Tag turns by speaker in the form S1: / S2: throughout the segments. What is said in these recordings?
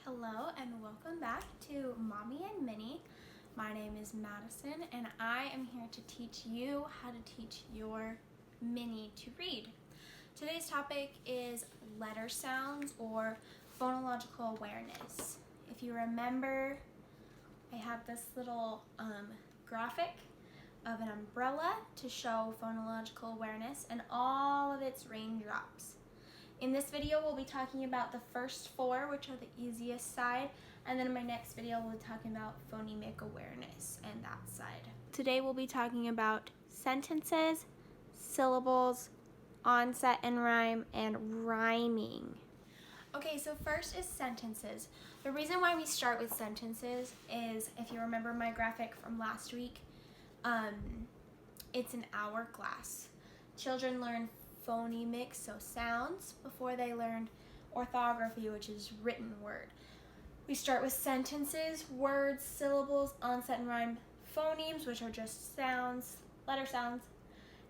S1: Hello and welcome back to Mommy and Minnie. My name is Madison and I am here to teach you how to teach your Minnie to read. Today's topic is letter sounds or phonological awareness. If you remember, I have this little graphic of an umbrella to show phonological awareness and all of its raindrops. In this video, we'll be talking about the first four, which are the easiest side, and then in my next video, we'll be talking about phonemic awareness and that side. Today, we'll be talking about sentences, syllables, onset and rhyme, and rhyming. Okay, so first is sentences. The reason why we start with sentences is, if you remember my graphic from last week, it's an hourglass. Children learn phonemics, so sounds, before they learned orthography, which is written word. We start with sentences, words, syllables, onset and rhyme, phonemes, which are just sounds, letter sounds.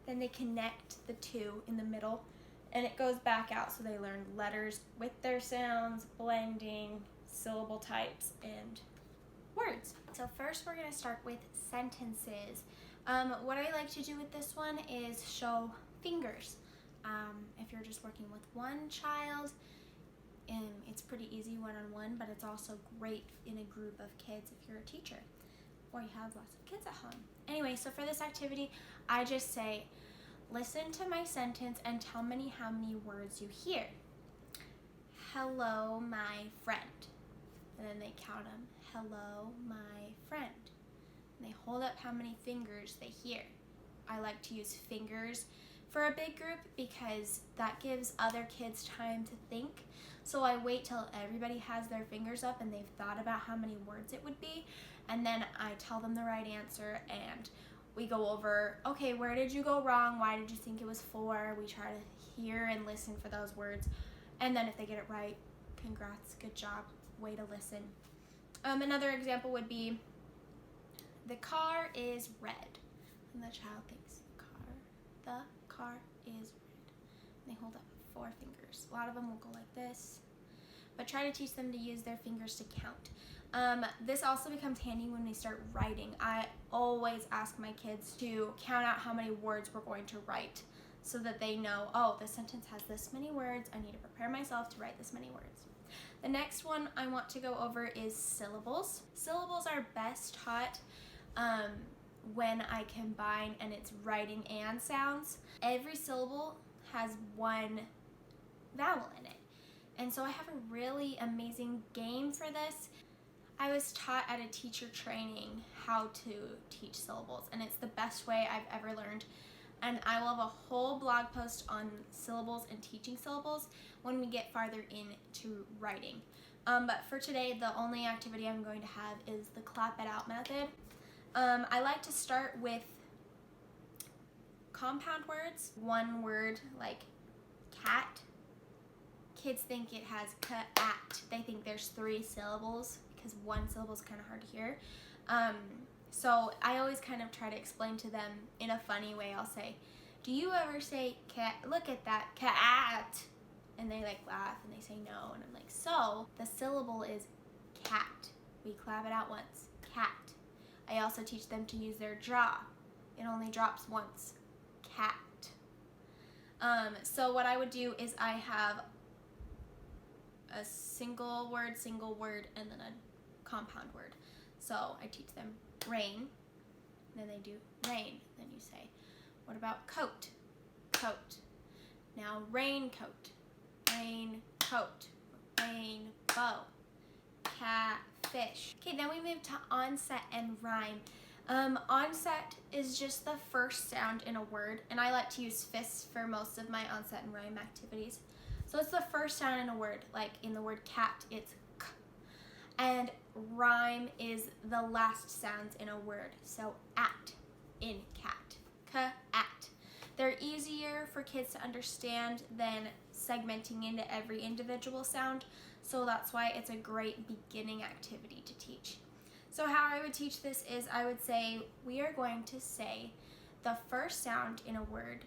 S1: Then they connect the two in the middle, and it goes back out, so they learn letters with their sounds, blending, syllable types, and words. So first we're going to start with sentences. What I like to do with this one is show fingers. If you're just working with one child, it's pretty easy one-on-one, but it's also great in a group of kids if you're a teacher or you have lots of kids at home. Anyway, so for this activity, I just say, listen to my sentence and tell me how many words you hear. Hello, my friend. And then they count them. Hello, my friend. And they hold up how many fingers they hear. I like to use fingers for a big group because that gives other kids time to think. So I wait till everybody has their fingers up and they've thought about how many words it would be, and then I tell them the right answer and we go over, okay, where did you go wrong? Why did you think it was 4? We try to hear and listen for those words, and then if they get it right, congrats, good job, way to listen. Another example would be, the car is red, and the child thinks, the car is red. And they hold up 4 fingers. A lot of them will go like this, but try to teach them to use their fingers to count. This also becomes handy when we start writing. I always ask my kids to count out how many words we're going to write so that they know, oh, this sentence has this many words. I need to prepare myself to write this many words. The next one I want to go over is syllables. Syllables are best taught when I combine and it's writing and sounds. Every syllable has one vowel in it. And so I have a really amazing game for this. I was taught at a teacher training how to teach syllables, and it's the best way I've ever learned. And I will have a whole blog post on syllables and teaching syllables when we get farther into writing. But for today, the only activity I'm going to have is the Clop It Out method. I like to start with compound words. One word like cat. Kids think it has ka-at. They think there's 3 syllables because one syllable is kind of hard to hear. So I always kind of try to explain to them in a funny way. I'll say, do you ever say cat? Look at that, cat. And they like laugh and they say no. And I'm like, so the syllable is cat. We clap it out once, cat. I also teach them to use their jaw. It only drops once, cat. So what I would do is I have a single word, and then a compound word. So I teach them rain, then they do rain. Then you say, what about coat? Coat. Now raincoat, raincoat, rainbow, catfish. Okay, then we move to onset and rhyme. Onset is just the first sound in a word, and I like to use fists for most of my onset and rhyme activities. So it's the first sound in a word, like in the word cat, it's k. And rhyme is the last sounds in a word, so at in cat, ka-at. They're easier for kids to understand than segmenting into every individual sound, so that's why it's a great beginning activity to teach. So how I would teach this is I would say, we are going to say the first sound in a word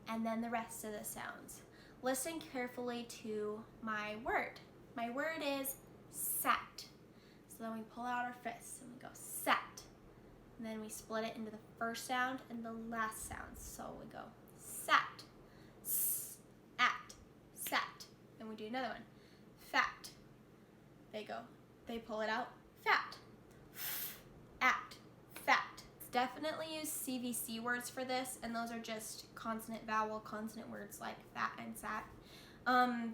S1: and then the rest of the sounds. Listen carefully to my word. My word is sat. So then we pull out our fists and we go sat. And then we split it into the first sound and the last sound. So we go sat, at, sat. Then we do another one, fat. They pull it out, fat, at, fat. Definitely use CVC words for this, and those are just consonant, vowel, consonant words like fat and sat.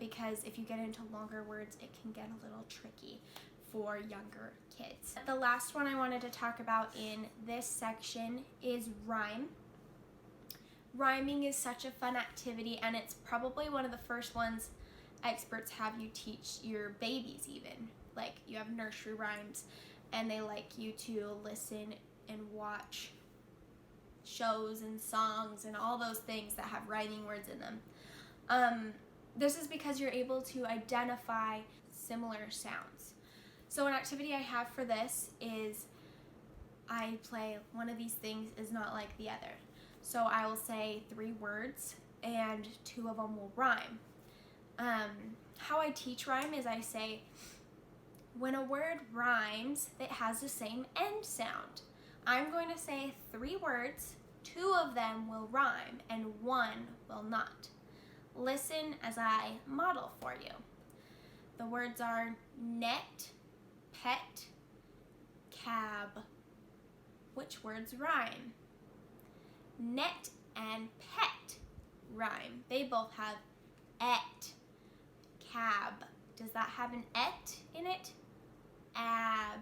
S1: Because if you get into longer words, it can get a little tricky for younger kids. The last one I wanted to talk about in this section is rhyme. Rhyming is such a fun activity, and it's probably one of the first ones experts have you teach your babies even. Like, you have nursery rhymes, and they like you to listen and watch shows and songs and all those things that have rhyming words in them. This is because you're able to identify similar sounds. So an activity I have for this is I play one of these things is not like the other. So I will say 3 words and 2 of them will rhyme. How I teach rhyme is I say, when a word rhymes, it has the same end sound. I'm going to say 3 words, 2 of them will rhyme and 1 will not. Listen as I model for you. The words are net, pet, cab. Which words rhyme? Net and pet rhyme. They both have et. Cab. Does that have an et in it? Ab.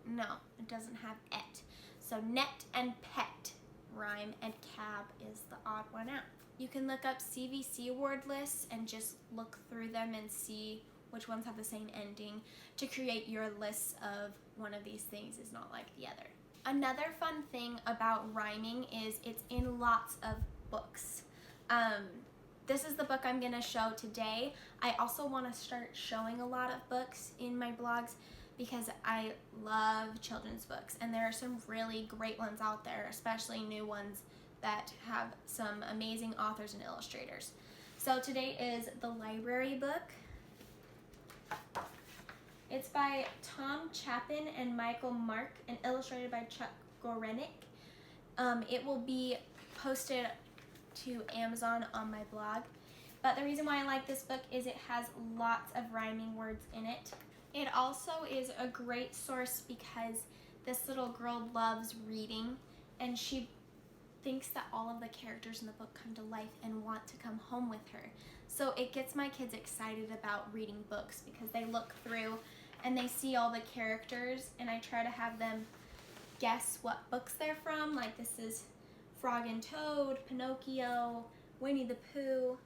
S1: No, it doesn't have et. So net and pet rhyme, and cab is the odd one out. You can look up CVC word lists and just look through them and see which ones have the same ending to create your list of one of these things is not like the other. Another fun thing about rhyming is it's in lots of books. This is the book I'm going to show today. I also want to start showing a lot of books in my blogs because I love children's books, and there are some really great ones out there, especially new ones that have some amazing authors and illustrators. So today is the library book. It's by Tom Chapin and Michael Mark and illustrated by Chuck Gorenick. It will be posted to Amazon on my blog. But the reason why I like this book is it has lots of rhyming words in it. It also is a great source because this little girl loves reading, and she thinks that all of the characters in the book come to life and want to come home with her. So it gets my kids excited about reading books because they look through and they see all the characters, and I try to have them guess what books they're from. Like, this is Frog and Toad, Pinocchio, Winnie the Pooh,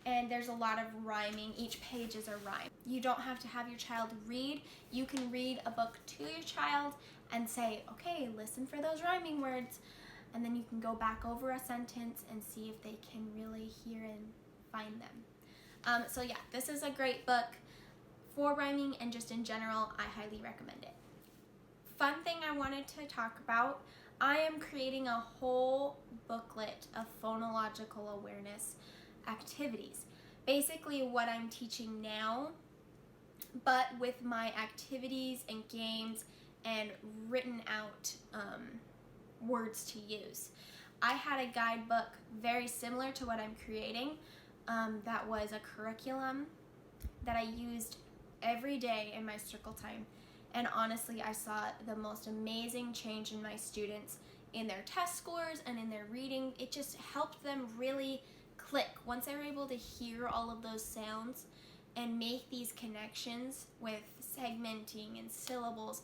S1: and there's a lot of rhyming. Each page is a rhyme. You don't have to have your child read. You can read a book to your child and say, okay, listen for those rhyming words, and then you can go back over a sentence and see if they can really hear and find them. So yeah, this is a great book for rhyming, and just in general, I highly recommend it. Fun thing I wanted to talk about, I am creating a whole booklet of phonological awareness activities. Basically what I'm teaching now, but with my activities and games and written out words to use. I had a guidebook very similar to what I'm creating that was a curriculum that I used every day in my circle time, and honestly I saw the most amazing change in my students in their test scores and in their reading. It just helped them really click once they were able to hear all of those sounds and make these connections with segmenting and syllables.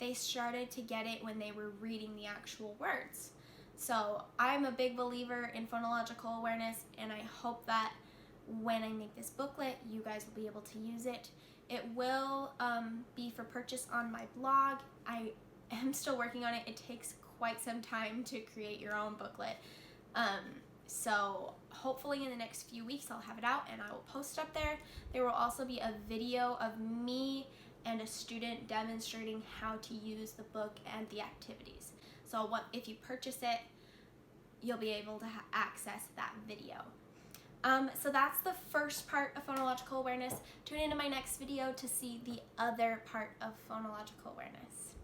S1: They started to get it when they were reading the actual words. So I'm a big believer in phonological awareness, and I hope that when I make this booklet, you guys will be able to use it. It will be for purchase on my blog. I am still working on it. It takes quite some time to create your own booklet. So hopefully in the next few weeks I'll have it out and I will post it up there. There will also be a video of me and a student demonstrating how to use the book and the activities. So if you purchase it, you'll be able to access that video. So that's the first part of phonological awareness. Tune into my next video to see the other part of phonological awareness.